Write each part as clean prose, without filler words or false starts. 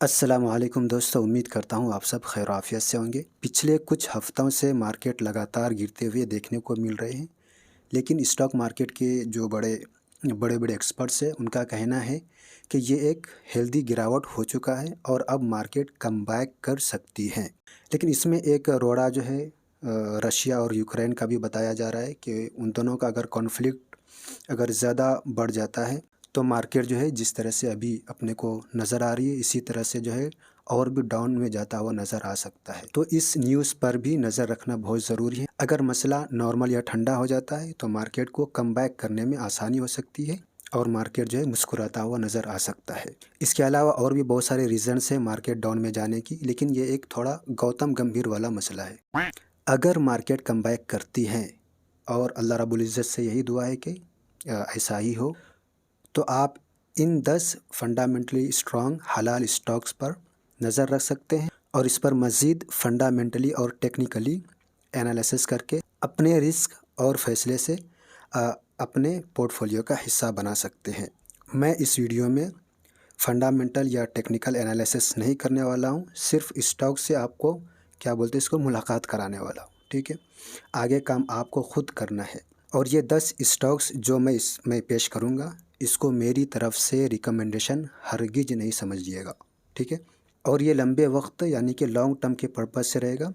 अस्सलाम वालेकुम दोस्तों, उम्मीद करता हूँ आप सब खैर आफियत से होंगे। पिछले कुछ हफ्तों से मार्केट लगातार गिरते हुए देखने को मिल रहे हैं, लेकिन स्टॉक मार्केट के जो बड़े-बड़े एक्सपर्ट्स हैं, उनका कहना है कि ये एक हेल्दी गिरावट हो चुका है और अब मार्केट कमबैक कर सकती है। लेकिन इसमें एक रोड़ा जो है रशिया और यूक्रेन का भी बताया जा रहा है कि उन दोनों का अगर कॉन्फ्लिक्ट अगर ज़्यादा बढ़ जाता है, तो मार्केट जो है जिस तरह से अभी अपने को नज़र आ रही है, इसी तरह से जो है और भी डाउन में जाता हुआ नज़र आ सकता है। तो इस न्यूज़ पर भी नज़र रखना बहुत ज़रूरी है। अगर मसला नॉर्मल या ठंडा हो जाता है, तो मार्केट को कमबैक करने में आसानी हो सकती है और मार्केट जो है मुस्कुराता हुआ नज़र आ सकता है। इसके अलावा और भी बहुत सारे रीज़न्स हैं मार्केट डाउन में जाने की, लेकिन ये एक थोड़ा गौतम गंभीर वाला मसला है। अगर मार्केट कमबैक करती है, और अल्लाह रब्बुल इज़्ज़त से यही दुआ है कि ऐसा ही हो, तो आप इन 10 फंडामेंटली स्ट्रॉन्ग हलाल स्टॉक्स पर नज़र रख सकते हैं और इस पर मज़ीद फंडामेंटली और टेक्निकली एनालिसिस करके अपने रिस्क और फैसले से अपने पोर्टफोलियो का हिस्सा बना सकते हैं। मैं इस वीडियो में फंडामेंटल या टेक्निकल एनालिसिस नहीं करने वाला हूँ, सिर्फ स्टॉक से आपको क्या बोलते हैं इसको मुलाकात कराने वाला हूँ, ठीक है। आगे काम आपको खुद करना है। और ये 10 स्टॉक्स जो मैं पेश करूँगा, इसको मेरी तरफ से रिकमेंडेशन हरगिज़ नहीं समझिएगा, ठीक है। और ये लंबे वक्त यानी कि लॉन्ग टर्म के पर्पज़ से रहेगा,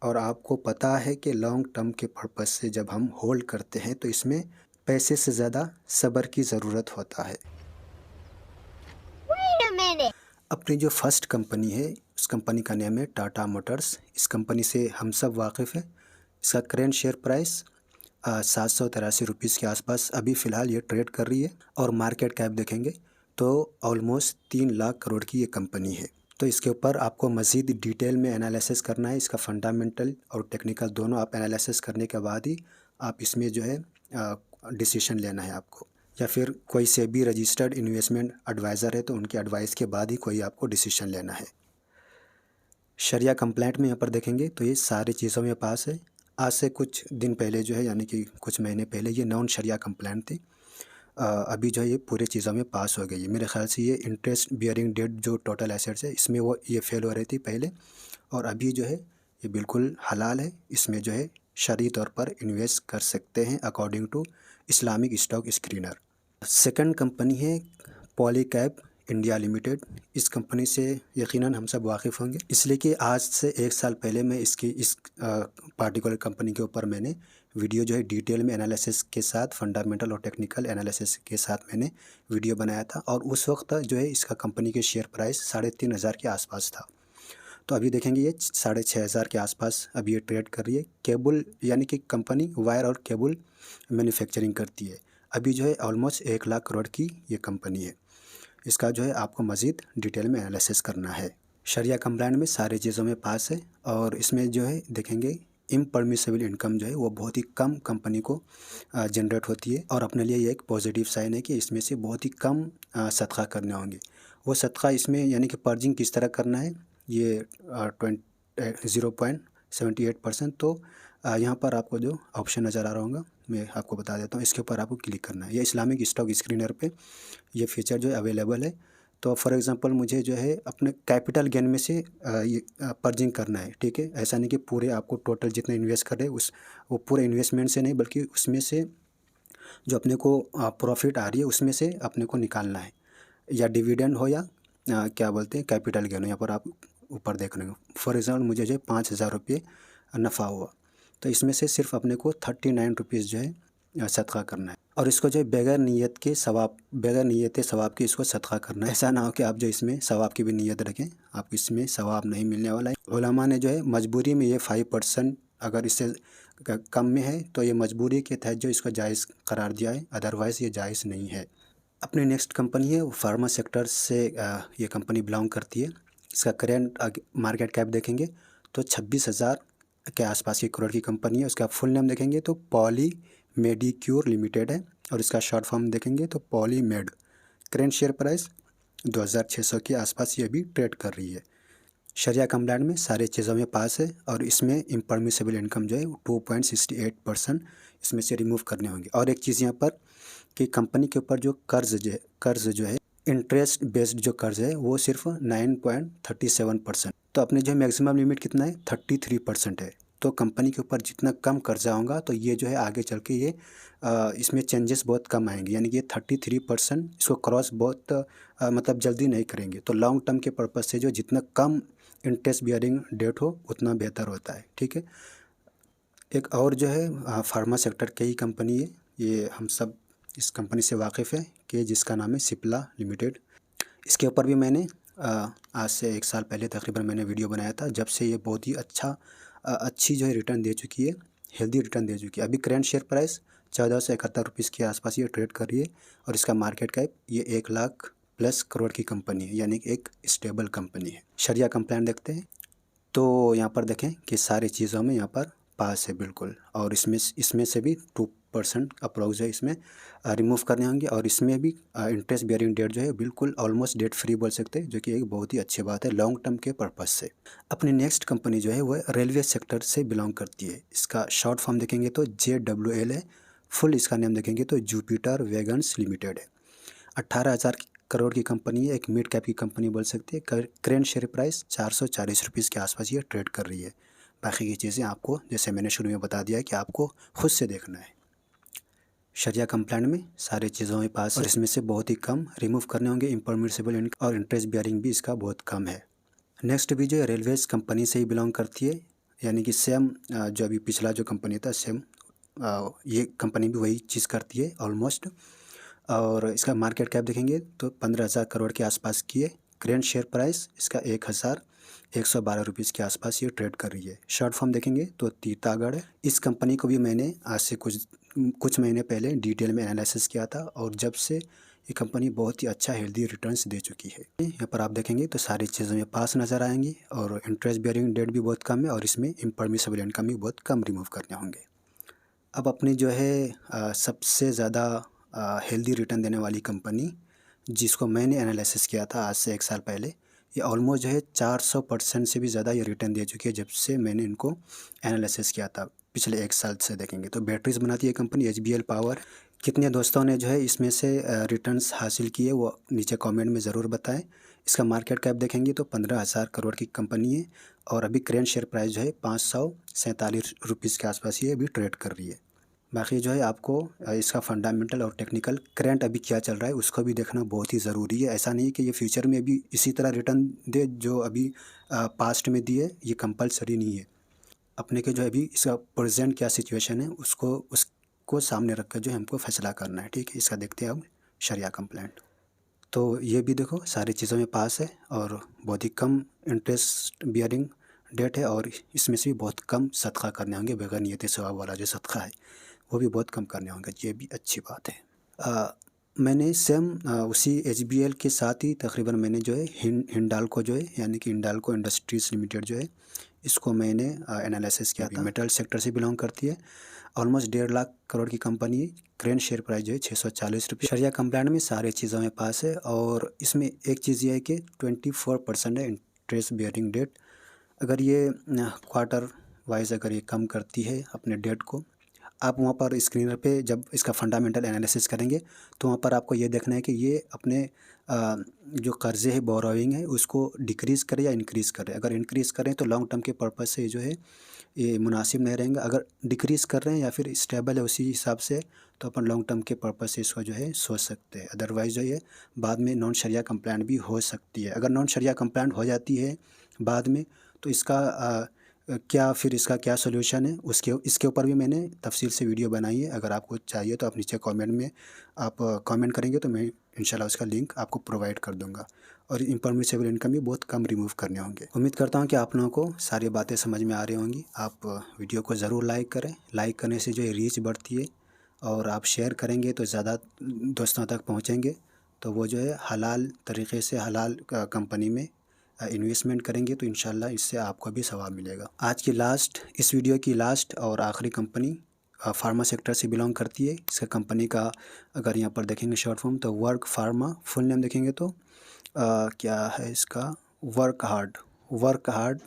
और आपको पता है कि लॉन्ग टर्म के पर्पज़ से जब हम होल्ड करते हैं तो इसमें पैसे से ज़्यादा सब्र की ज़रूरत होता है। अपनी जो फर्स्ट कंपनी है, उस कंपनी का नाम है टाटा मोटर्स। इस कंपनी से हम सब वाकिफ़ हैं। इसका करेंट शेयर प्राइस 783 रुपीज़ के आसपास अभी फ़िलहाल ये ट्रेड कर रही है, और मार्केट कैप देखेंगे तो ऑलमोस्ट 3 लाख करोड़ की ये कंपनी है। तो इसके ऊपर आपको मज़ीद डिटेल में एनालिसिस करना है। इसका फंडामेंटल और टेक्निकल दोनों आप एनालिसिस करने के बाद ही आप इसमें जो है डिसीजन लेना है आपको, या फिर कोई सेबी रजिस्टर्ड इन्वेस्टमेंट एडवाइज़र है तो उनके एडवाइस के बाद ही कोई आपको डिसीजन लेना है। शरिया कंप्लाइंट में यहाँ पर देखेंगे तो ये सारी चीज़ों में पास है। आज से कुछ दिन पहले जो है, यानी कि कुछ महीने पहले, ये नॉन शरिया कंप्लाइंट थी। अभी जो है ये पूरे चीज़ों में पास हो गई है। मेरे ख़्याल से ये इंटरेस्ट बियरिंग डेट जो टोटल एसेट्स है, इसमें वो ये फेल हो रही थी पहले, और अभी जो है ये बिल्कुल हलाल है। इसमें जो है शरई तौर पर इन्वेस्ट कर सकते हैं according to Islamic stock screener. Second company है पॉलीकैब इंडिया लिमिटेड। इस कंपनी से यकीनन हम सब वाकिफ़ होंगे, इसलिए कि आज से 1 साल पहले मैं इस पार्टिकुलर कंपनी के ऊपर मैंने वीडियो जो है डिटेल में एनालिसिस के साथ, फंडामेंटल और टेक्निकल एनालिसिस के साथ मैंने वीडियो बनाया था, और उस वक्त जो है इसका कंपनी के शेयर प्राइस 3,500 के आसपास था। तो अभी देखेंगे ये 6,500 के आसपास अभी ये ट्रेड कर रही है। केबल यानी कि कंपनी वायर और केबल मैन्युफैक्चरिंग करती है। अभी जो है ऑलमोस्ट 1 लाख करोड़ की ये कंपनी है। इसका जो है आपको मज़ीद डिटेल में एनालिसिस करना है। शरिया कंप्लाइंट में सारी चीज़ों में पास है, और इसमें जो है देखेंगे इम्परमिसिबल इनकम जो है वो बहुत ही कम कंपनी को जनरेट होती है, और अपने लिए ये एक पॉजिटिव साइन है कि इसमें से बहुत ही कम सदका करने होंगे। वो सदका इसमें यानी कि पर्जिंग किस तरह करना है, ये 0.78%। तो यहाँ पर आपको जो ऑप्शन नज़र आ रहा होगा, मैं आपको बता देता हूँ, इसके ऊपर आपको क्लिक करना है। ये इस्लामिक स्टॉक स्क्रीनर पे ये फीचर जो है अवेलेबल है। तो फॉर एग्ज़ाम्पल मुझे जो है अपने कैपिटल गेन में से ये पर्जिंग करना है, ठीक है। ऐसा नहीं कि पूरे आपको टोटल जितना इन्वेस्ट कर रहे हैं वो पूरे इन्वेस्टमेंट से नहीं, बल्कि उसमें से जो अपने को प्रॉफिट आ रही है उसमें से अपने को निकालना है, या डिविडेंड हो या क्या बोलते हैं कैपिटल गेन हो। यहाँ पर आप ऊपर देख रहे हो, फॉर एग्ज़ाम्पल मुझे जो है 5,000 रुपये नफ़ा हुआ, तो इसमें से सिर्फ अपने को 39 रुपीज़ जो है सदका करना है, और इसको जो है बगैर नीयत सवाब के इसको सदका करना है। ऐसा ना हो कि आप जो इसमें सवाब की भी नीयत रखें, आपको इसमें सवाब नहीं मिलने वाला है। उलमा ने जो है मजबूरी में ये 5% अगर इससे कम में है तो ये मजबूरी के तहत जो इसको जायज़ करार दिया है, अदरवाइज़ ये जायज़ नहीं है। अपनी नेक्स्ट कंपनी है वो फार्मा सेक्टर से ये कंपनी बिलोंग करती है। इसका करेंट मार्केट कैप देखेंगे तो 26,000 के आसपास की करोड़ की कंपनी है। उसका फुल नेम देखेंगे तो पॉली मेडिक्योर लिमिटेड है, और इसका शॉर्ट फॉर्म देखेंगे तो पॉलीमेड। करेंट शेयर प्राइस 2,600 के आसपास ये भी ट्रेड कर रही है। शरिया कंप्लाइंट में सारी चीज़ों में पास है, और इसमें इम्परमिसिबल इनकम जो है 2.68% इसमें से रिमूव करने होंगे। और एक चीज़ यहाँ पर कि कंपनी के ऊपर जो कर्ज़ जो है इंटरेस्ट बेस्ड जो कर्ज है वो सिर्फ 9.37%। तो अपने जो मैक्सिमम लिमिट कितना है 33% है। तो कंपनी के ऊपर जितना कम कर्जा होगा तो ये जो है आगे चल के ये इसमें चेंजेस बहुत कम आएंगे, यानी कि 33% इसको क्रॉस बहुत मतलब जल्दी नहीं करेंगे। तो लॉन्ग टर्म के पर्पज़ से जो जितना कम इंटरेस्ट बियरिंग डेट हो उतना बेहतर होता है, ठीक है। एक और जो है फार्मा सेक्टर की ही कंपनी है, ये हम सब इस कंपनी से वाकिफ़ है कि जिसका नाम है सिप्ला लिमिटेड। इसके ऊपर भी मैंने आज से 1 साल पहले तकरीबन मैंने वीडियो बनाया था। जब से ये बहुत ही अच्छी जो है रिटर्न दे चुकी है, हेल्दी रिटर्न दे चुकी है। अभी करंट शेयर प्राइस 1471 रुपीज़ के आसपास ये ट्रेड कर रही है और इसका मार्केट कैप ये 1 लाख प्लस करोड़ की कंपनी है, यानी कि एक स्टेबल कंपनी है। शरिया कंप्लायंट देखते हैं तो यहाँ पर देखें कि सारी चीज़ों में यहाँ पर पास है बिल्कुल, और इसमें से भी 2% अप्रोक्स है इसमें रिमूव करने होंगे। और इसमें भी इंटरेस्ट बियरिंग डेट जो है बिल्कुल ऑलमोस्ट डेट फ्री बोल सकते हैं, जो कि एक बहुत ही अच्छी बात है लॉन्ग टर्म के पर्पज़ से। अपनी नेक्स्ट कंपनी जो है वह रेलवे सेक्टर से बिलोंग करती है। इसका शॉर्ट फॉर्म देखेंगे तो JWL है, फुल इसका नेम देखेंगे तो जुपिटर वैगन्स लिमिटेड है। 18,000 करोड़ की कंपनी है, एक मिड कैप की कंपनी बोल सकते हैं। करेंट शेयर प्राइस 440 रुपीज़ के आसपास ये ट्रेड कर रही है। बाकी की चीज़ें आपको जैसे मैंने शुरू में बता दिया है कि आपको खुद से देखना है। शरिया कंप्लायंट में सारी चीज़ों में पास और इसमें से बहुत ही कम रिमूव करने होंगे इम्परमिसिबल और इंटरेस्ट बियरिंग भी इसका बहुत कम है। नेक्स्ट भी जो है रेलवेज़ कंपनी से ही बिलोंग करती है, यानी कि सेम जो अभी पिछला जो कंपनी था सेम ये कंपनी भी वही चीज़ करती है ऑलमोस्ट। और इसका मार्केट कैप देखेंगे तो 15,000 करोड़ के आसपास की है। करेंट शेयर प्राइस इसका 1,112 रुपीज़ के आसपास ये ट्रेड कर रही है। शॉर्ट फॉर्म देखेंगे तो तीतागढ़ है। इस कंपनी को भी मैंने आज से कुछ महीने पहले डिटेल में एनालिसिस किया था और जब से ये कंपनी बहुत ही अच्छा हेल्दी रिटर्न्स दे चुकी है। यहाँ पर आप देखेंगे तो सारी चीज़ें में पास नज़र आएंगी और इंटरेस्ट बियरिंग डेट भी बहुत कम है और इसमें इम्परमिसिबल इनकम भी बहुत कम रिमूव करने होंगे। अब अपनी जो है सबसे ज़्यादा हेल्दी रिटर्न देने वाली कंपनी जिसको मैंने एनालिसिस किया था आज से 1 साल पहले, ये ऑलमोस्ट जो है 400% से भी ज़्यादा ये रिटर्न दे चुकी है जब से मैंने इनको एनालिसिस किया था पिछले 1 साल से। देखेंगे तो बैटरीज बनाती है कंपनी HBL पावर। कितने दोस्तों ने जो है इसमें से रिटर्न्स हासिल किए वो नीचे कमेंट में ज़रूर बताएं। इसका मार्केट कैप देखेंगे तो 15,000 करोड़ की कंपनी है और अभी करेंट शेयर प्राइस जो है 547 रुपीज़ के आसपास ये अभी ट्रेड कर रही है। बाकी जो है आपको इसका फंडामेंटल और टेक्निकल करंट अभी क्या चल रहा है उसको भी देखना बहुत ही ज़रूरी है। ऐसा नहीं है कि ये फ्यूचर में भी इसी तरह रिटर्न दे जो अभी पास्ट में दिए, ये कंपलसरी नहीं है। अपने के जो है अभी इसका प्रेजेंट क्या सिचुएशन है उसको सामने रख कर जो है हमको फैसला करना है, ठीक है। इसका देखते हैं अब शरिया कंप्लायंट। तो ये भी देखो सारी चीज़ों में पास है और बहुत ही कम इंटरेस्ट बियरिंग डेट है और इसमें से भी बहुत कम सदका करने होंगे, बगैर नियत सवाब वाला जो सदका है वो भी बहुत कम करने होंगे, ये भी अच्छी बात है। मैंने सेम उसी HBL के साथ ही तकरीबन मैंने जो है हिंडाल्को जो है यानी कि हिंडाल्को इंडस्ट्रीज़ लिमिटेड जो है इसको मैंने एनालिसिस किया था। मेटल सेक्टर से बिलोंग करती है, ऑलमोस्ट 1.5 लाख करोड़ की कंपनी है। करेंट शेयर प्राइस जो है 640 रुपये। शरिया कंप्लायंट में सारी चीज़ों में पास है और इसमें एक चीज़ ये है कि 24% है इंटरेस्ट बियरिंग डेट। अगर ये क्वार्टर वाइज अगर ये कम करती है अपने डेट को, आप वहाँ पर स्क्रीनर पे जब इसका फंडामेंटल एनालिसिस करेंगे तो वहाँ पर आपको ये देखना है कि ये अपने जो कर्ज़े है बोरोइंग है उसको डिक्रीज़ करे या इंक्रीज़ करे। अगर इंक्रीज़ करें तो लॉन्ग टर्म के पर्पज़ से जो है ये मुनासिब नहीं रहेंगे। अगर डिक्रीज़ कर रहे हैं या फिर स्टेबल है उसी हिसाब से तो अपन लॉन्ग टर्म के पर्पज़ से इसको जो है सोच सकते हैं। अदरवाइज़ जो है बाद में नॉन शरिया कंप्लायंट भी हो सकती है। अगर नॉन शरिया कंप्लायंट हो जाती है बाद में तो इसका इसका क्या सोल्यूशन है इसके ऊपर भी मैंने तफसील से वीडियो बनाई है। अगर आपको चाहिए तो आप नीचे कमेंट में आप कमेंट करेंगे तो मैं इंशाल्लाह उसका लिंक आपको प्रोवाइड कर दूंगा। और इम्परमिसिबल इनकम भी बहुत कम रिमूव करने होंगे। उम्मीद करता हूँ कि आप लोगों को सारी बातें समझ में आ रही होंगी। आप वीडियो को ज़रूर लाइक करें, लाइक करने से जो है रीच बढ़ती है और आप शेयर करेंगे तो ज़्यादा दोस्तों तक पहुँचेंगे तो वो जो है हलाल तरीक़े से हलाल कंपनी में इन्वेस्टमेंट करेंगे तो इंशाल्लाह इससे आपको भी सवाब मिलेगा। आज की इस वीडियो की लास्ट और आखिरी कंपनी फार्मा सेक्टर से बिलोंग करती है। इसका कंपनी का अगर यहाँ पर देखेंगे शॉर्ट फॉर्म तो वर्क फार्मा, फुल नेम देखेंगे तो क्या है इसका वर्क हार्ड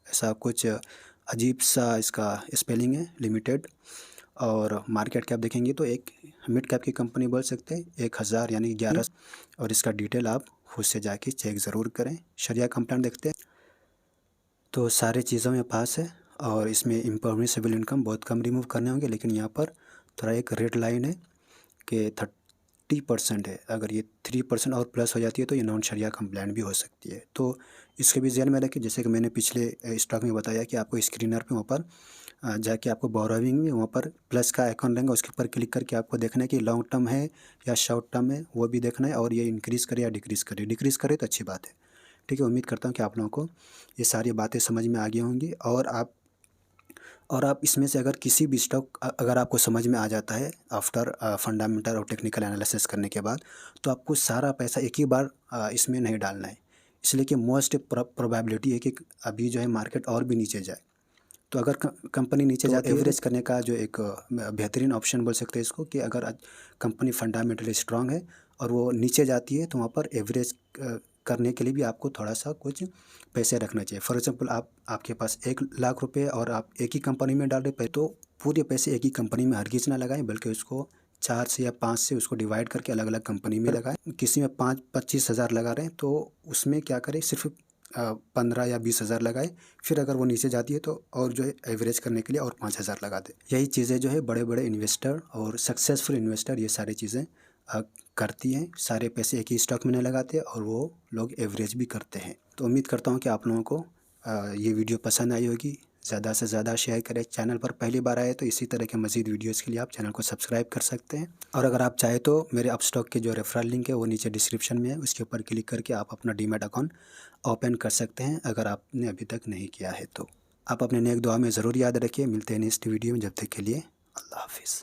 ऐसा कुछ अजीब सा इसका स्पेलिंग है लिमिटेड। और मार्केट कैप देखेंगे तो एक मिड कैप की कंपनी बोल सकते हैं, 1000 यानी 11। और इसका डिटेल आप खुद से जाके चेक ज़रूर करें। शरिया कंप्लाइंट देखते हैं तो सारी चीज़ों में पास है और इसमें इम्पॉर्टेबल इनकम बहुत कम रिमूव करने होंगे, लेकिन यहाँ पर थोड़ा एक रेड लाइन है कि 30% है। अगर ये 3% और प्लस हो जाती है तो ये नॉन शरिया कंप्लाइंट भी हो सकती है। तो इसके भी ध्यान में रखें, जैसे कि मैंने पिछले स्टॉक में बताया कि आपको स्क्रीनर पे वहाँ पर जाके आपको बोरोइंग में वहाँ पर प्लस का आइकॉन रहेगा, उसके ऊपर क्लिक करके आपको देखना है कि लॉन्ग टर्म है या शॉर्ट टर्म है, वो भी देखना है। और ये इंक्रीज़ करे या डिक्रीज़ करे तो अच्छी बात है। ठीक है, उम्मीद करता हूँ कि आप लोगों को ये सारी बातें समझ में आ गई होंगी। और आप इसमें से अगर किसी भी स्टॉक अगर आपको समझ में आ जाता है आफ्टर फंडामेंटल और टेक्निकल एनालिसिस करने के बाद, तो आपको सारा पैसा एक ही बार इसमें नहीं डालना है। इसलिए कि मोस्ट प्रोबेबिलिटी है कि अभी जो है मार्केट और भी नीचे जाए। तो अगर कंपनी नीचे जाती है, एवरेज करने का जो एक बेहतरीन ऑप्शन बोल सकते हैं इसको, कि अगर कंपनी फंडामेंटली स्ट्रांग है और वो नीचे जाती है तो वहाँ पर एवरेज करने के लिए भी आपको थोड़ा सा कुछ पैसे रखना चाहिए। फॉर एग्जांपल आपके पास 1 लाख रुपए और आप एक ही कंपनी में डाल रहे, तो पूरे पैसे एक ही कंपनी में हरगिज ना लगाएं, बल्कि उसको 4 से या 5 से उसको डिवाइड करके अलग अलग कंपनी में लगाएं। किसी में 25,000 लगा रहे हैं तो उसमें क्या करें, सिर्फ 15 या 20,000 लगाए। फिर अगर वो नीचे जाती है तो और जो है एवरेज करने के लिए और 5,000 लगा दे। यही चीज़ें जो है बड़े बड़े इन्वेस्टर और सक्सेसफुल इन्वेस्टर ये सारी चीज़ें करती हैं। सारे पैसे एक ही स्टॉक में नहीं लगाते और वो लोग एवरेज भी करते हैं। तो उम्मीद करता हूँ कि आप लोगों को ये वीडियो पसंद आई होगी। ज़्यादा से ज़्यादा शेयर करें। चैनल पर पहली बार आए तो इसी तरह के मज़ीद वीडियोज़ के लिए आप चैनल को सब्सक्राइब कर सकते हैं। और अगर आप चाहें तो मेरे अपस्टॉक के जो रेफरल लिंक है वो नीचे डिस्क्रिप्शन में है, उसके ऊपर क्लिक करके आप अपना डीमैट अकाउंट ओपन कर सकते हैं, अगर आपने अभी तक नहीं किया है तो। आप अपने नेक दुआ में ज़रूर याद रखिए। मिलते हैं नेक्स्ट वीडियो में, जब तक के लिए अल्लाह हाफिज़।